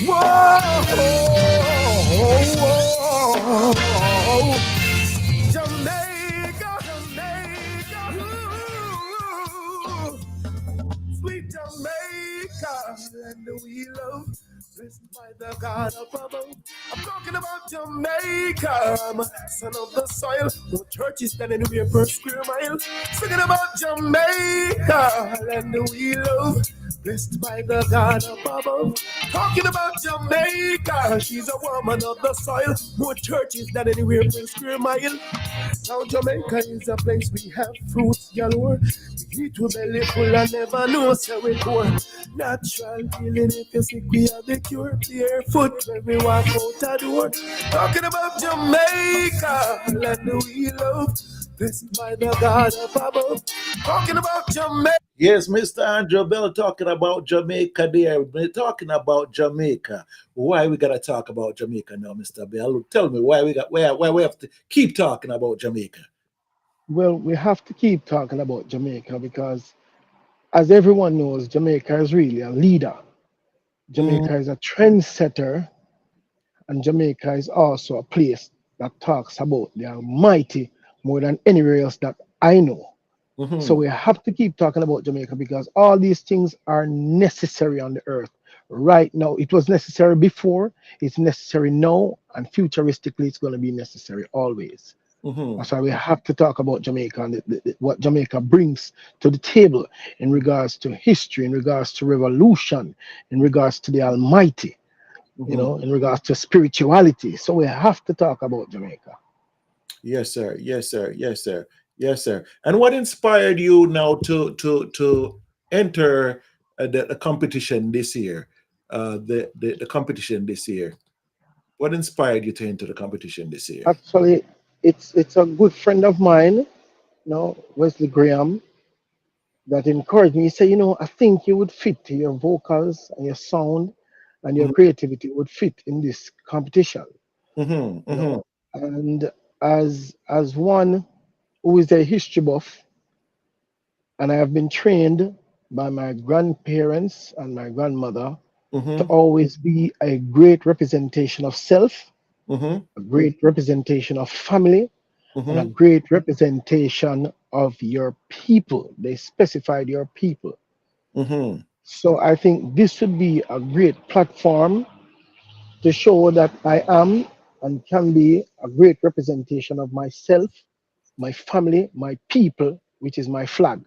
Whoa, Jamaica, Jamaica, ooh, sweet Jamaica, and we love, blessed by the God of above. I'm talking about Jamaica, I'm a son of the soil. No churches than anywhere per square mile. Singing about Jamaica, and we love, blessed by the God of above. Talking about Jamaica, she's a woman of the soil. More churches than anywhere per square mile. Now Jamaica is a place we have fruits galore. We eat with belly full and never know so we poor. Natural healing, if you sick we have the cure. Barefoot when we walk out the door. Talking about Jamaica, land we love. Blessed by the God of above. Talking about Jamaica. Yes, Mr. Andrew Bell talking about Jamaica there. We're talking about Jamaica. Why we gotta talk about Jamaica now, Mr. Bell? Tell me why we have to keep talking about Jamaica. Well, we have to keep talking about Jamaica because, as everyone knows, Jamaica is really a leader. Mm, Jamaica is a trendsetter, and Jamaica is also a place that talks about the Almighty more than anywhere else that I know. So mhm, we have to keep talking about Jamaica because all these things are necessary on the earth right now. It was necessary before, it's necessary now, and futuristically, it's going to be necessary always. mhm, That's why we have to talk about Jamaica and what Jamaica brings to the table in regards to history, in regards to revolution, in regards to the Almighty, mhm. in regards to spirituality. So we have to talk about Jamaica. Yes, sir. Yes, sir. Yes, sir. Yes, sir. And what inspired you now to enter the competition this year? The competition this year. What inspired you to enter the competition this year? Actually, it's a good friend of mine, Wesley Graham, that encouraged me. He said, I think you would fit, your vocals and your sound and your Mhm, creativity would fit in this competition. mhm, You mhm, know, and as one who is a history buff, and I have been trained by my grandparents and my grandmother to mhm, always be a great representation of self, mhm, a great representation of family, and a mhm, great representation of your people. They specified your people. mhm. So I think this would be a great platform to show that I am and can be a great representation of myself, my family, my people, which is my flag.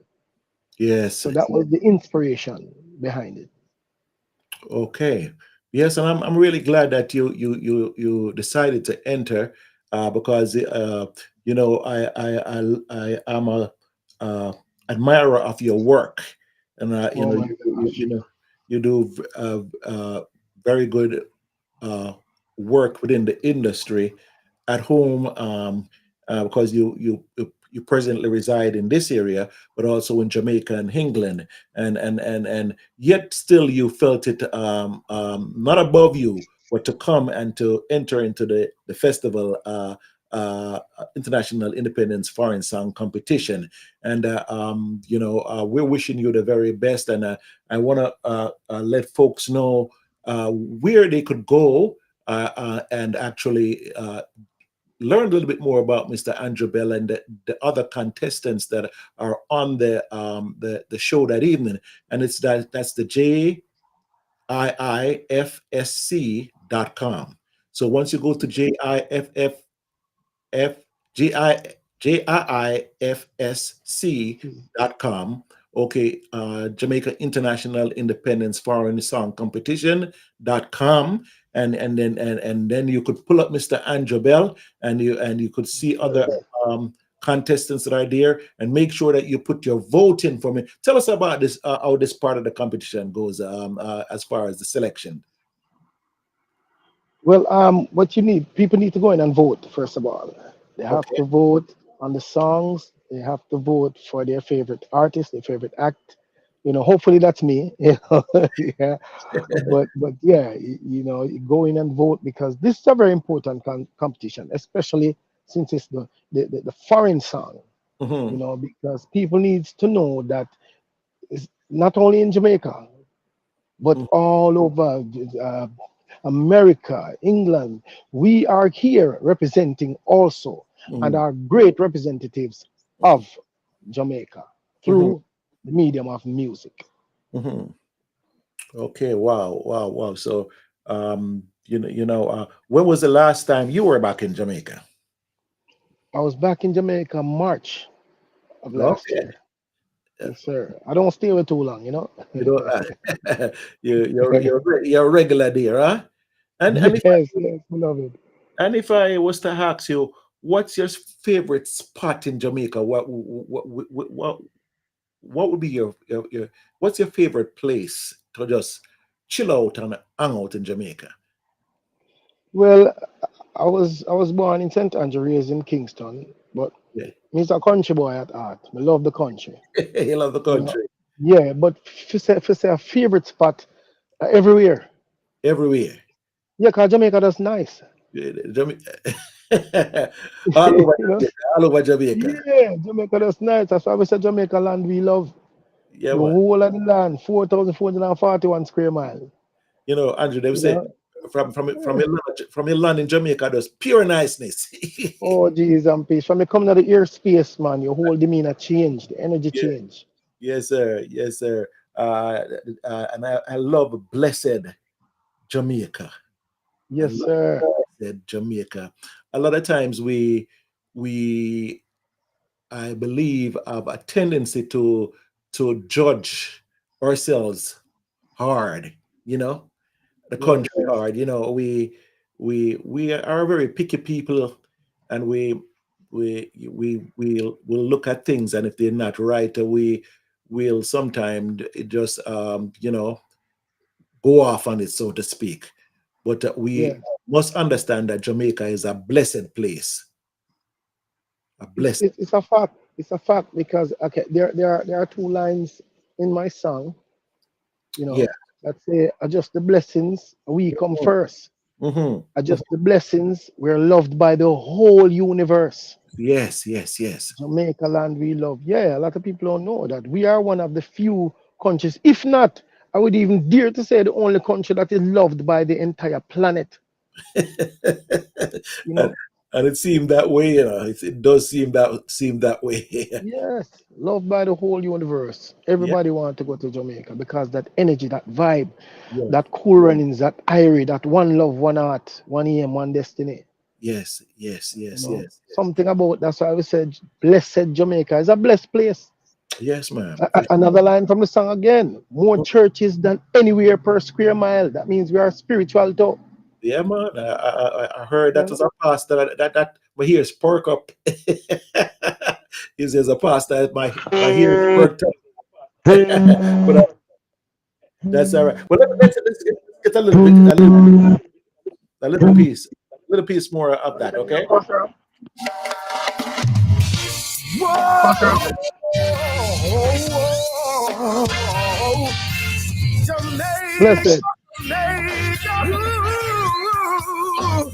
Yes. So that was the inspiration behind it. Okay. Yes, and I'm really glad that you decided to enter, because I am a uh, admirer of your work. and you Oh know my you gosh. know you do very good uh, work within the industry at home, because you presently reside in this area, but also in Jamaica and England, and yet still you felt it, not above you, but to come and to enter into the festival. International Independence Foreign Song Competition, and we're wishing you the very best. And I want to let folks know where they could go and actually learn a little bit more about Mr. Andrew Bell and the other contestants that are on the show that evening. And that's the JIIFSC.com. So once you go to F G I JIIFSC.com. Okay, Jamaica International Independence Foreign Song Competition.com. And then you could pull up Mr. Andrew Bell, and you could see other contestants that are there, and make sure that you put your vote in for me. Tell us about this, how this part of the competition goes, as far as the selection. Well, what you need, people need to go in and vote, first of all. They have Okay. to vote on the songs. They have to vote for their favorite artist, their favorite act. Hopefully that's me. Yeah. But yeah, you go in and vote because this is a very important competition, especially since it's the foreign song. Hmm. Because people needs to know that it's not only in Jamaica, but all over America, England. We are here representing also and Hmm. are great representatives of Jamaica Hmm. through the medium of music. Hmm. Okay, wow, wow, wow. So, when was the last time you were back in Jamaica? I was back in Jamaica March of last Okay, year. Yes, sir. I don't stay away too long. you know, you're a regular there, huh? And if Yes, yes, beloved. I was to ask you, what's your favorite spot in Jamaica? What would be your what's your favorite place to just chill out and hang out in Jamaica? Well, I was born in St. Andrew, raised in Kingston, but Yeah. me's a country boy at heart. I love the country. You love the You know. country Yeah, but if you say a favorite spot, everywhere. everywhere. Yeah, cause Jamaica that's nice. Jama- all over you know. Jamaica, all over Jamaica. Yeah, Jamaica that's nice. That's why we say Jamaica land we love. Yeah, The man. whole of the land, 4,441 square miles. Andrew, they You say know. from your land in Jamaica, there's pure niceness. Oh, geez, and peace. When me come to the airspace, man, your whole demeanor change, the energy Yeah, change. yes, sir. Yes, sir. And I love blessed Jamaica. I Yes, love sir. blessed Jamaica. A lot of times we I believe have a tendency to judge ourselves hard. You know, the Yes. country hard. We are very picky people, and we will look at things, and if they're not right, we will sometimes just go off on it, so to speak. But Yeah. we must understand that Jamaica is a blessed place, a It's, blessed. it's it's a fact. It's a fact because okay, there are two lines in my song, Yeah. that say adjust the blessings, we come first. Hmm. Adjust the blessings, we're loved by the whole universe. Yes, yes, yes. Jamaica land we love. Yeah, a lot of people don't know that. We are one of the few countries, if not, I would even dare to say the only country that is loved by the entire planet. You and, know? and it seemed that way. It does seem that way. Yes, loved by the whole universe. Yeah, Everybody want to go to Jamaica because that energy, that vibe, yeah, that cool runnings, that irie, that one love, one heart, one aim, one destiny. yes, yes, yes, yes, yes, Something about that's why we said blessed Jamaica is a blessed place. yes, ma'am. For Another line from the song again. More sure. churches than anywhere per square mile. That means we are spiritual too. Yeah, man. I heard You that as know? a pastor that my ears perk up. He says a pastor, my ears perked up. But that's all right. Well, let's get a little piece more of that, okay? Whoa, whoa, whoa, Jamaica, Blessed. Jamaica, ooh,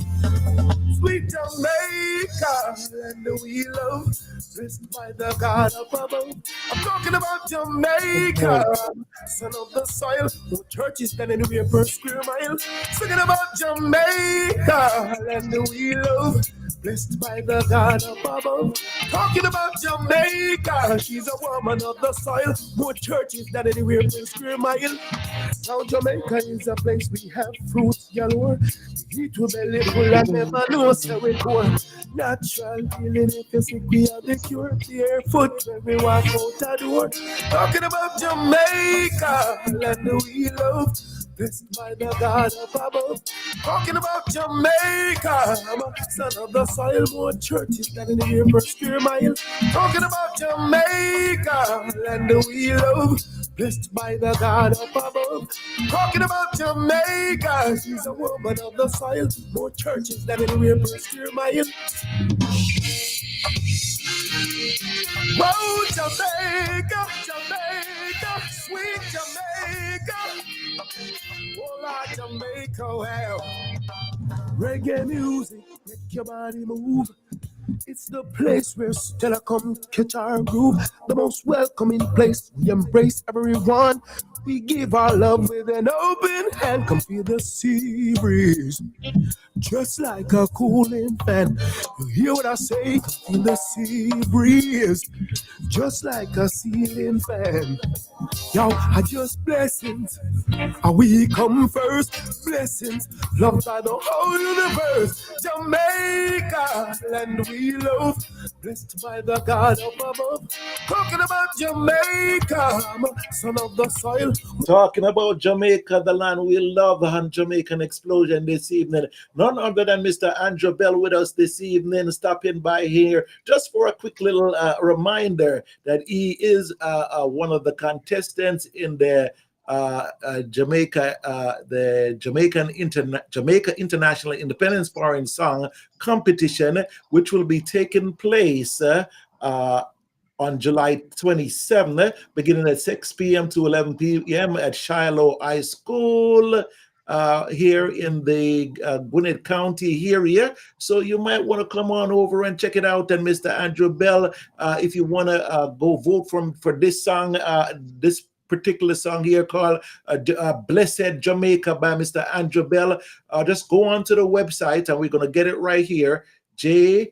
sweet Jamaica, and we love, blessed by the God above. I'm talking about Jamaica, son of the soil, no churches than anywhere per square mile. Singing about Jamaica, and we love, blessed by the God above. Talking about Jamaica, she's a woman of the soil, more churches than anywhere per square mile. Now Jamaica is a place we have fruits galore. Eat to belly full and never know so we poor. Natural healing if you sick we have the cure. Barefoot when we walk out the door. Talking about Jamaica, land we love. Blessed by the God of above. Talking about Jamaica, I'm a son of the soil, more churches than in the year per square mile. Talking about Jamaica, land we love. Blessed by the God up above. Talking about Jamaica, she's a woman of the soil, more churches than anywhere per square mile. Whoa, Jamaica, Jamaica, sweet Jamaica. Oh, Lord, Jamaica, well. Reggae music, make your body move. It's the place where Stella come catch our groove. The most welcoming place. We embrace everyone. We give our love with an open hand. Come feel the sea breeze, just like a cooling fan. You hear what I say? Come feel the sea breeze, just like a ceiling fan. Yo, I just blessings. We come first, blessings, loved by the whole universe. Jamaica, land we love, blessed by the God up above. Talking about Jamaica, I'm a son of the soil. Talking about Jamaica, the land we love, and Jamaican explosion this evening. None other than Mr. Andrew Bell with us this evening, stopping by here just for a quick little reminder that he is one of the contestants in the Jamaica, the Jamaica International Independence Foreign Song Competition, which will be taking place on July 27th, beginning at 6 p.m. to 11 p.m. at Shiloh High School. Here in the Gwinnett County area. So you might want to come on over and check it out. And Mr. Andrew Bell, if you want to go vote for this song, this particular song here called Blessed Jamaica by Mr. Andrew Bell, just go on to the website and we're going to get it right here. JIIFSC,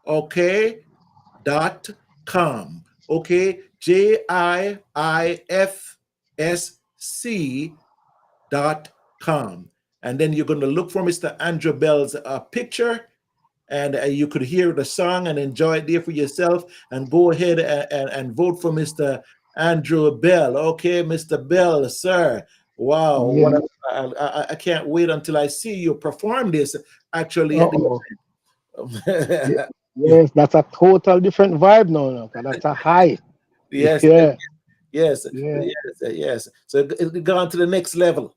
okay, .com. Okay, JIIFSC.com. And then you're going to look for Mr. Andrew Bell's picture, and you could hear the song and enjoy it there for yourself, and go ahead and vote for Mr. Andrew Bell. Okay, Mr. Bell, sir. Wow. Yeah. I can't wait until I see you perform this actually. Yeah. Yes, that's a total different vibe now. That's a high. Yes. Yeah. Yes. Yeah. Yes. So it gone to the next level.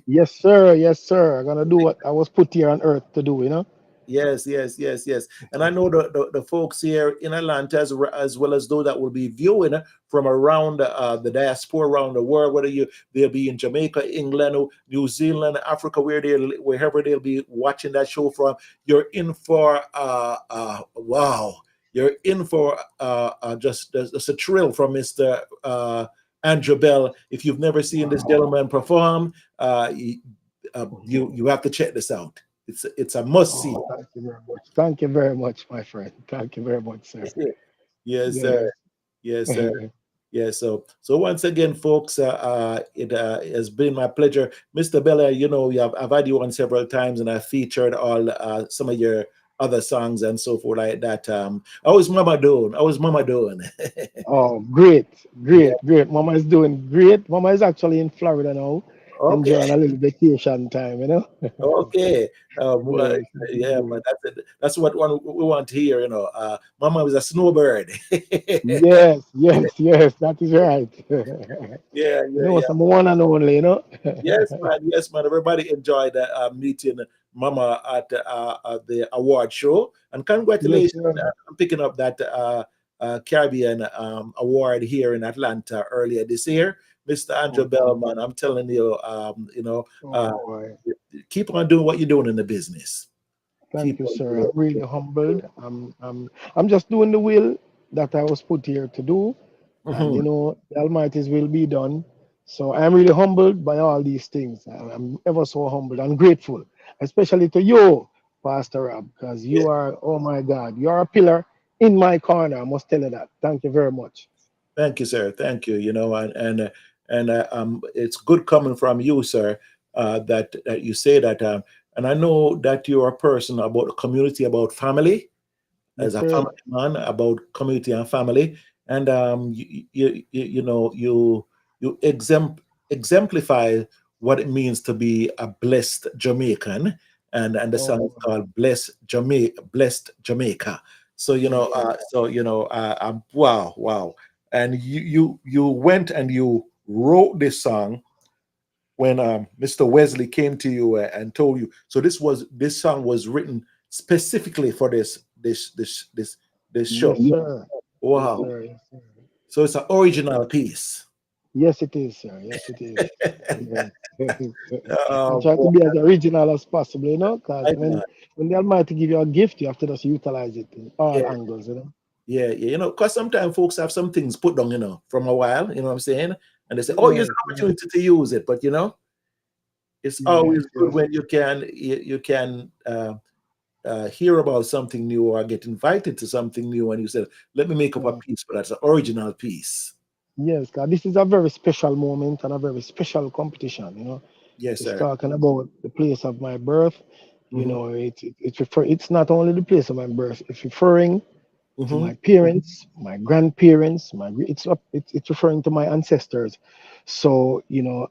Yes, sir. Yes, sir. I'm gonna do what I was put here on earth to do, you know. Yes. And I know the folks here in Atlanta, as well as those that will be viewing from around the diaspora around the world, whether they'll be in Jamaica, England, New Zealand, Africa, wherever they'll be watching that show from. You're in for wow. You're in for just a thrill from Mr. Andrew Bell. If you've never seen this gentleman perform, you have to check this out. It's a must see. Thank you very much. Thank you very much, my friend. Thank you very much, sir. Yes, sir. Yes, sir. Yeah, so once again, folks, it has been my pleasure. Mr. Bella, you know, I've had you on several times, and I featured all some of your other songs and so forth like that. How was Mama doing? Oh, great. Mama is doing great. Mama is actually in Florida now. Okay. enjoying a little vacation time, you know. Okay. Yes, Yeah, indeed. but that's what we want to hear, Mama was a snowbird. Yes, yes, yes, that is right. Yeah, You yeah, know, yeah. some one and only, you know. Yes, man. Yes, man. Everybody enjoyed meeting Mama at the award show. And Yes, congratulations sir. on picking up that Caribbean award here in Atlanta earlier this year. Mr. Andrew Oh boy. Bellman, I'm telling you, Oh uh, boy. keep on doing what you're doing in the business. Thank Keep you, on sir. doing I'm really humbled. I'm just doing the will that I was put here to do, and it. the Almighty's will be done. So I'm really humbled by all these things. I'm ever so humbled and grateful, especially to you, Pastor Rob, because you are, oh my God, you are a pillar in my corner. I must tell you that. Thank you very much. Thank you, sir. Thank you. It's good coming from you, sir. That you say that, and I know that you're a person about the community, about family, as Yes, a sir. family man, about community and family, and you exemplify what it means to be a blessed Jamaican, and the Oh song is boy. called Blessed Jamaica. So Yes, sir. wow, wow. And you went and you wrote this song when Mr. Wesley came to you and told you. So this song was written specifically for this show. Yes, sir. Yes, Wow. sir. Yes, sir. So it's an original piece. Yes, it is, sir. Yes, it is. Yes. I'm trying to Boy, be as original as possible, because I when know. when the Almighty give you a gift, you have to just utilize it in all Yeah, angles. yeah, yeah. Because sometimes folks have some things put down, from a while. You know what I'm saying? And they say, "Oh, here's an Yes, yes, opportunity to use it." But it's yes, always good yes. when you can hear about something new or get invited to something new, and you said, "Let me make up a Mm. piece for that. It's an original piece." Yes, God, this is a very special moment and a very special competition. Yes, It's sir. talking about the place of my birth. Hmm. It's not only the place of my birth, it's referring to Hmm. my parents, my grandparents, it's referring to my ancestors. So,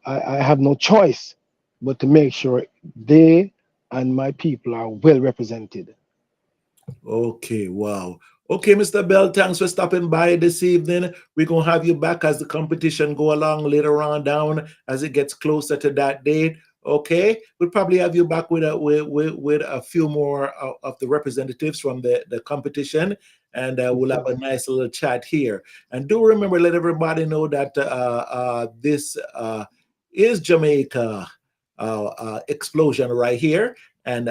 I have no choice but to make sure they and my people are well represented. Okay, wow. Okay, Mr. Bell, thanks for stopping by this evening. We're gonna have you back as the competition go along later on down as it gets closer to that date. Okay, we'll probably have you back with a few more of the representatives from the competition, and Yes, we'll have a sir. nice little chat here. And do remember, let everybody know that this is Jamaica explosion right here. And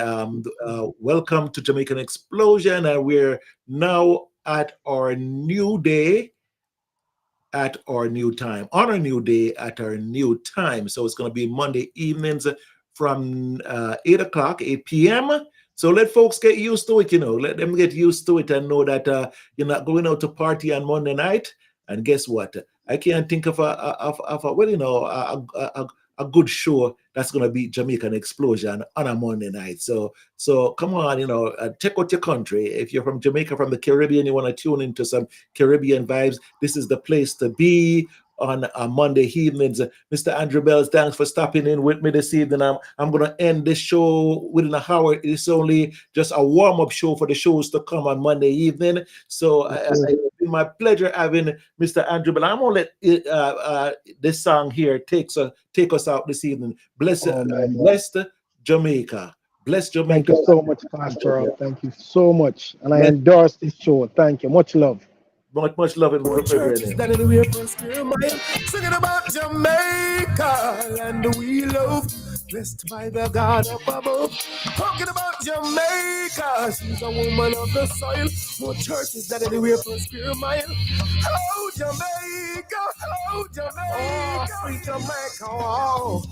welcome to Jamaican Explosion. And we're now at our new day, at our new time, on our new day, at our new time. So it's going to be Monday evenings from 8 o'clock, 8 p.m. So let folks get used to it, let them get used to it and know that you're not going out to party on Monday night. And guess what? I can't think of a good show that's going to beat Jamaican Explosion on a Monday night. So come on, check out your country. If you're from Jamaica, from the Caribbean, you want to tune into some Caribbean vibes, this is the place to be on Monday evenings. Mr. Andrew Bells, thanks for stopping in with me this evening. I'm going to end this show within an hour. It's only just a warm-up show for the shows to come on Monday evening. So Yes, sir. it's been my pleasure having Mr. Andrew Bell. I'm going to let this song here take us out this evening. Oh my God. Blessed Jamaica. Bless Thank Jamaica. you so much, Andrew Pastor Rob. Bell. Thank you so much. And I Bless, endorse this show. Thank you. Much love. much love and More churches reverend. than anywhere from square mile. Singing about Jamaica and we love. Blessed by the God up above. Talking about Jamaica. She's a woman of the soil. More churches than anywhere from square mile. Oh, Jamaica. Oh, Jamaica. Oh, sweet Jamaica. Oh.